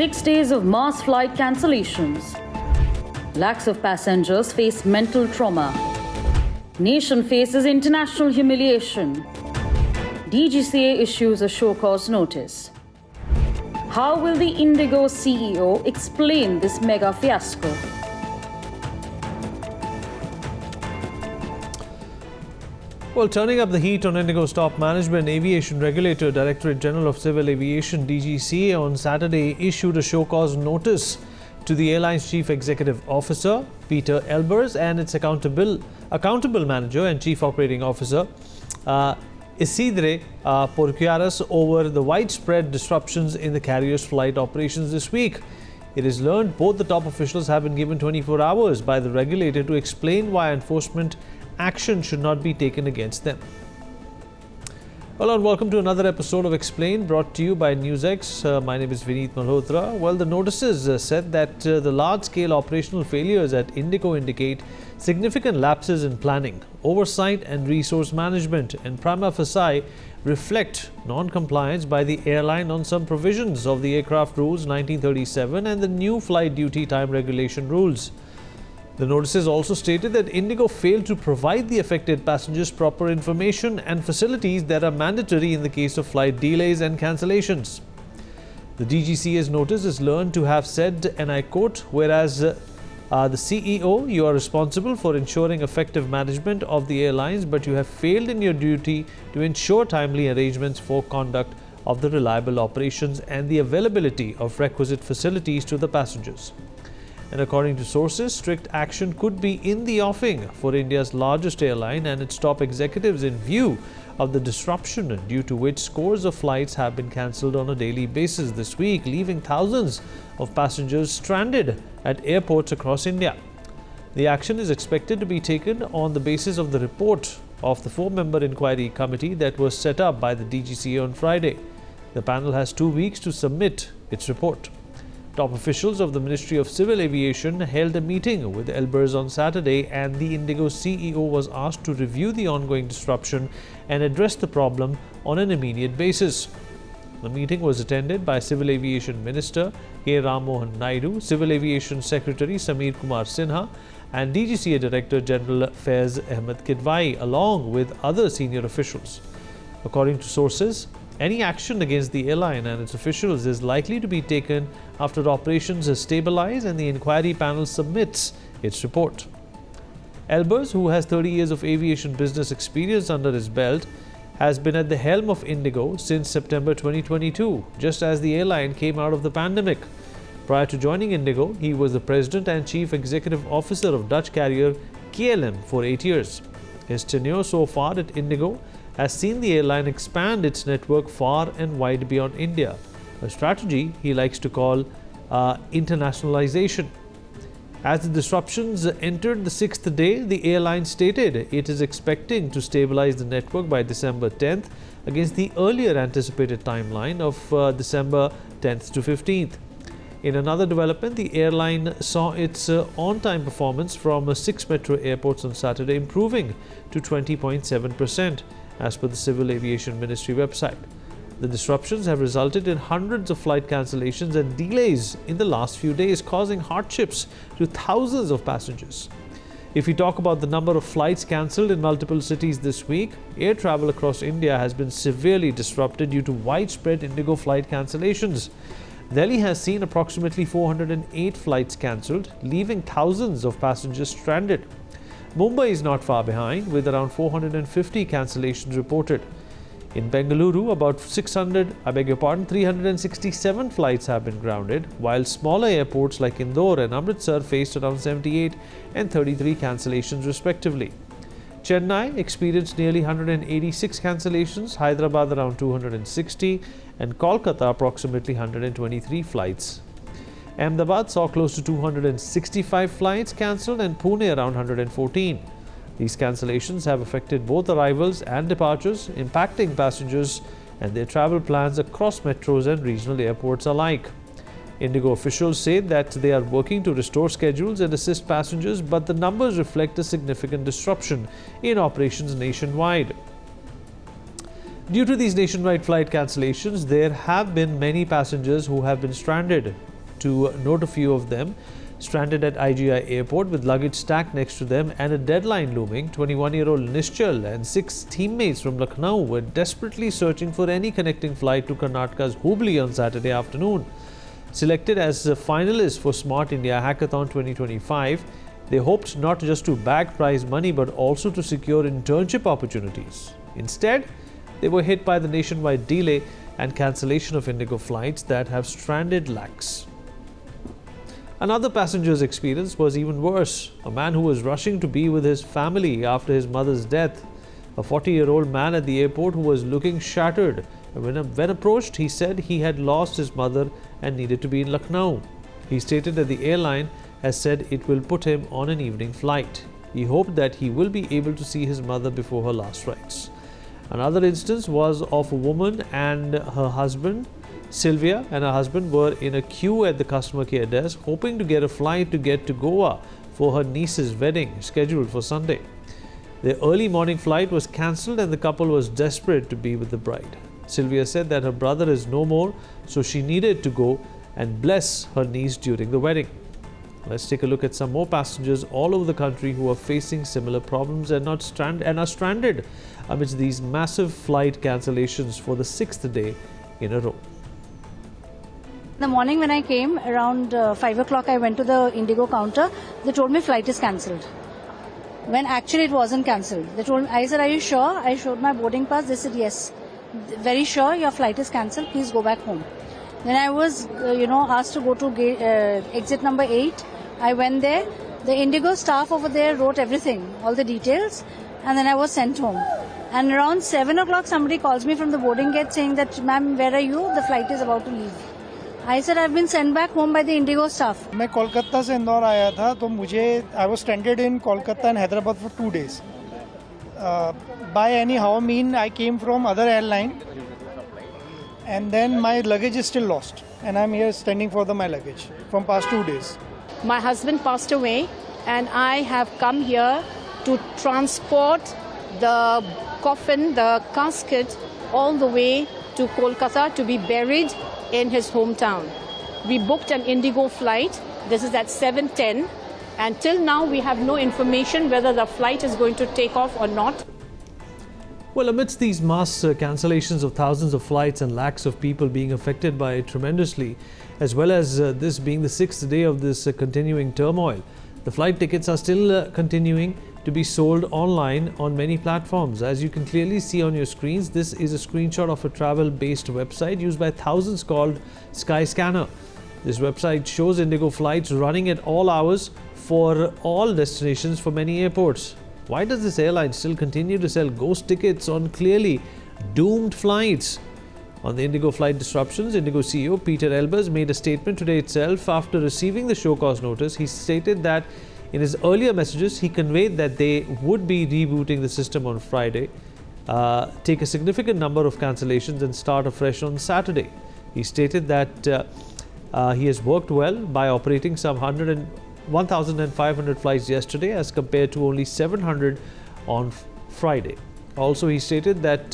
6 days of mass flight cancellations. Lakhs of passengers face mental trauma. Nation faces international humiliation. DGCA issues a show cause notice. How will the IndiGo CEO explain this mega fiasco? Well, turning up the heat on IndiGo's top management, Aviation Regulator, Directorate General of Civil Aviation (DGCA) on Saturday issued a show cause notice to the airline's Chief Executive Officer, Pieter Elbers, and its accountable manager and Chief Operating Officer, Isidre Porquiaras, over the widespread disruptions in the carrier's flight operations this week. It is learned both the top officials have been given 24 hours by the regulator to explain why enforcement action should not be taken against them. Well, and welcome to another episode of Explained, brought to you by NewsX. My name is Vineet Malhotra. Well, the notices said that the large-scale operational failures at IndiGo indicate significant lapses in planning, oversight and resource management, and prima facie reflect non-compliance by the airline on some provisions of the Aircraft Rules 1937 and the new Flight Duty Time Regulation rules. The notices also stated that IndiGo failed to provide the affected passengers proper information and facilities that are mandatory in the case of flight delays and cancellations. The DGCA's notice is learned to have said, and I quote, whereas the CEO, you are responsible for ensuring effective management of the airlines, but you have failed in your duty to ensure timely arrangements for conduct of the reliable operations and the availability of requisite facilities to the passengers. And according to sources, strict action could be in the offing for India's largest airline and its top executives in view of the disruption due to which scores of flights have been cancelled on a daily basis this week, leaving thousands of passengers stranded at airports across India. The action is expected to be taken on the basis of the report of the 4-member inquiry committee that was set up by the DGCA on Friday. The panel has 2 weeks to submit its report. Top officials of the Ministry of Civil Aviation held a meeting with Elbers on Saturday, and the IndiGo CEO was asked to review the ongoing disruption and address the problem on an immediate basis. The meeting was attended by Civil Aviation Minister K. Ram Mohan Naidu, Civil Aviation Secretary Sameer Kumar Sinha, and DGCA Director General Faiz Ahmed Kidwai, along with other senior officials. According to sources, any action against the airline and its officials is likely to be taken after operations are stabilized and the inquiry panel submits its report. Elbers, who has 30 years of aviation business experience under his belt, has been at the helm of IndiGo since September 2022, just as the airline came out of the pandemic. Prior to joining IndiGo, he was the president and chief executive officer of Dutch carrier KLM for 8 years. His tenure so far at IndiGo has seen the airline expand its network far and wide beyond India, a strategy he likes to call internationalization. As the disruptions entered the 6th day, the airline stated it is expecting to stabilize the network by December 10th against the earlier anticipated timeline of December 10th to 15th. In another development, the airline saw its on-time performance from 6 metro airports on Saturday improving to 20.7%. as per the Civil Aviation Ministry website. The disruptions have resulted in hundreds of flight cancellations and delays in the last few days, causing hardships to thousands of passengers. If we talk about the number of flights cancelled in multiple cities this week, air travel across India has been severely disrupted due to widespread IndiGo flight cancellations. Delhi has seen approximately 408 flights cancelled, leaving thousands of passengers stranded. Mumbai is not far behind, with around 450 cancellations reported. In Bengaluru, about 367 flights have been grounded, while smaller airports like Indore and Amritsar faced around 78 and 33 cancellations respectively. Chennai experienced nearly 186 cancellations, Hyderabad around 260, and Kolkata approximately 123 flights. Ahmedabad saw close to 265 flights cancelled and Pune around 114. These cancellations have affected both arrivals and departures, impacting passengers and their travel plans across metros and regional airports alike. IndiGo officials say that they are working to restore schedules and assist passengers, but the numbers reflect a significant disruption in operations nationwide. Due to these nationwide flight cancellations, there have been many passengers who have been stranded. to note a few of them stranded at IGI airport with luggage stacked next to them and a deadline looming. 21-year-old Nishchal and 6 teammates from Lucknow were desperately searching for any connecting flight to Karnataka's Hubli on Saturday afternoon. Selected as finalists for Smart India Hackathon 2025, they hoped not just to bag prize money but also to secure internship opportunities. Instead, they were hit by the nationwide delay and cancellation of IndiGo flights that have stranded lakhs. Another passenger's experience was even worse. A man who was rushing to be with his family after his mother's death. A 40-year-old man at the airport who was looking shattered. When approached, he said he had lost his mother and needed to be in Lucknow. He stated that the airline has said it will put him on an evening flight. He hoped that he will be able to see his mother before her last rites. Another instance was of a woman and her husband. Sylvia and her husband were in a queue at the customer care desk, hoping to get a flight to get to Goa for her niece's wedding, scheduled for Sunday. The early morning flight was cancelled and the couple was desperate to be with the bride. Sylvia said that her brother is no more, so she needed to go and bless her niece during the wedding. Let's take a look at some more passengers all over the country who are facing similar problems and are stranded amidst these massive flight cancellations for the 6th day in a row. In the morning when I came, around 5 o'clock, I went to the IndiGo counter. They told me flight is cancelled. When actually it wasn't cancelled. I said, are you sure? I showed my boarding pass. They said, yes. Very sure your flight is cancelled. Please go back home. Then I was, asked to go to exit number 8. I went there. The IndiGo staff over there wrote everything, all the details. And then I was sent home. And around 7 o'clock, somebody calls me from the boarding gate saying that, ma'am, where are you? The flight is about to leave. I said, I've been sent back home by the IndiGo staff. मैं कोलकाता से इंदौर आया था तो मुझे I was stranded in Kolkata and Hyderabad for 2 days. By anyhow mean I came from other airline and then my luggage is still lost and I'm here standing for my luggage from past 2 days. My husband passed away and I have come here to transport the coffin, the casket all the way to Kolkata to be buried in his hometown. We booked an IndiGo flight. This is at 7:10 and till now we have no information whether the flight is going to take off or not. Well, amidst these mass cancellations of thousands of flights and lakhs of people being affected by it tremendously, as well as this being the 6th day of this continuing turmoil, the flight tickets are still continuing to be sold online on many platforms. As you can clearly see on your screens, this is a screenshot of a travel-based website used by thousands called Skyscanner. This website shows IndiGo flights running at all hours for all destinations for many airports. Why does this airline still continue to sell ghost tickets on clearly doomed flights? On the IndiGo flight disruptions, IndiGo CEO Pieter Elbers made a statement today itself after receiving the show cause notice. He stated that in his earlier messages, he conveyed that they would be rebooting the system on Friday, take a significant number of cancellations and start afresh on Saturday. He stated that he has worked well by operating some 1,500 flights yesterday as compared to only 700 on Friday. Also, he stated that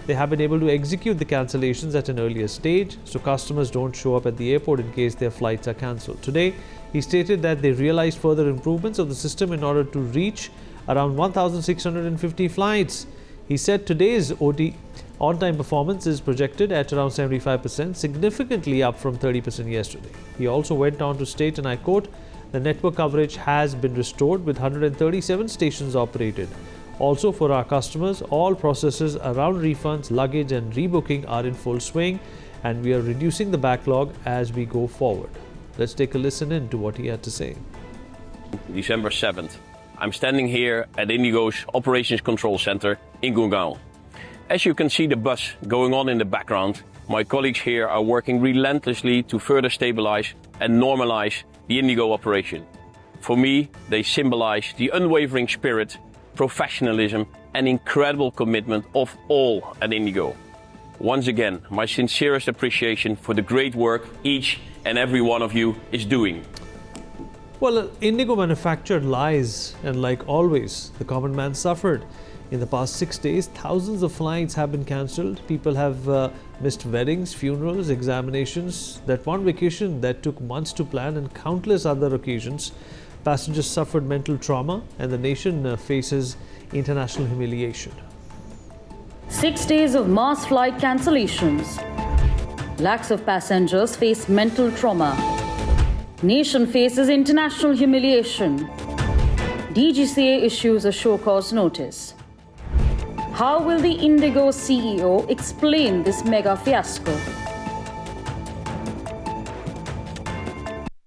they have been able to execute the cancellations at an earlier stage, so customers don't show up at the airport in case their flights are cancelled. Today, he stated that they realized further improvements of the system in order to reach around 1,650 flights. He said today's on-time performance is projected at around 75%, significantly up from 30% yesterday. He also went on to state, and I quote, the network coverage has been restored with 137 stations operated. Also, for our customers, all processes around refunds, luggage and rebooking are in full swing, and we are reducing the backlog as we go forward. Let's take a listen in to what he had to say. December 7th. I'm standing here at IndiGo's Operations Control Center in Gurgaon. As you can see the bus going on in the background, my colleagues here are working relentlessly to further stabilize and normalize the IndiGo operation. For me, they symbolize the unwavering spirit, professionalism and incredible commitment of all at IndiGo. Once again, my sincerest appreciation for the great work each and every one of you is doing. Well, IndiGo manufactured lies, and like always, the common man suffered. In the past 6 days, thousands of flights have been cancelled. People have missed weddings, funerals, examinations, that one vacation that took months to plan, and countless other occasions. Passengers suffered mental trauma, and the nation faces international humiliation. 6 days of mass flight cancellations. Lakhs of passengers face mental trauma. Nation faces international humiliation. DGCA issues a show cause notice. How will the IndiGo CEO explain this mega fiasco?